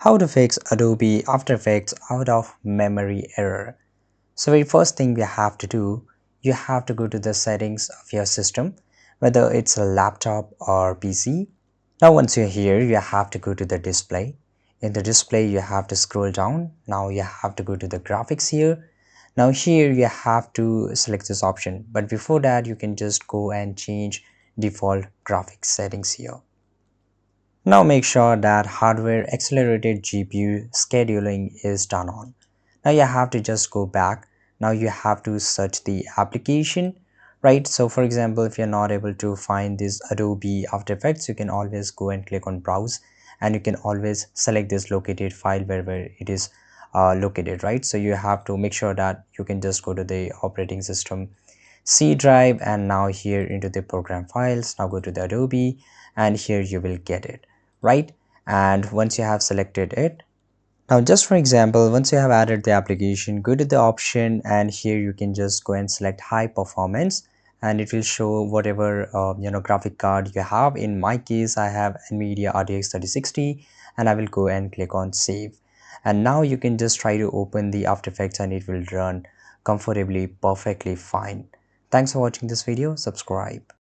How to fix Adobe After Effects out of memory error. So very first thing you have to do, you have to go to the settings of your system, whether it's a laptop or PC. Now once you're here, you have to go to the display. In the display, you have to scroll down. Now you have to go to the graphics here. Now here you have to select this option, but before that you can just go and change default graphics settings here. Now make sure that hardware accelerated GPU scheduling is turned on. Now you have to just go back. Now you have to search the application, right? So for example, if you're not able to find this Adobe After Effects, you can always go and click on browse, and you can always select this located file wherever it is located, right? So you have to make sure that you can just go to the operating system C drive, and now here into the program files, now go to the Adobe, and here you will get it, right? And once you have selected it, now just for example, once you have added the application, go to the option, and here you can just go and select high performance, and it will show whatever graphic card you have. In my case, I have NVIDIA RTX 3060, and I will go and click on save. And now you can just try to open the After Effects, and it will run comfortably, perfectly fine. Thanks for watching this video. Subscribe.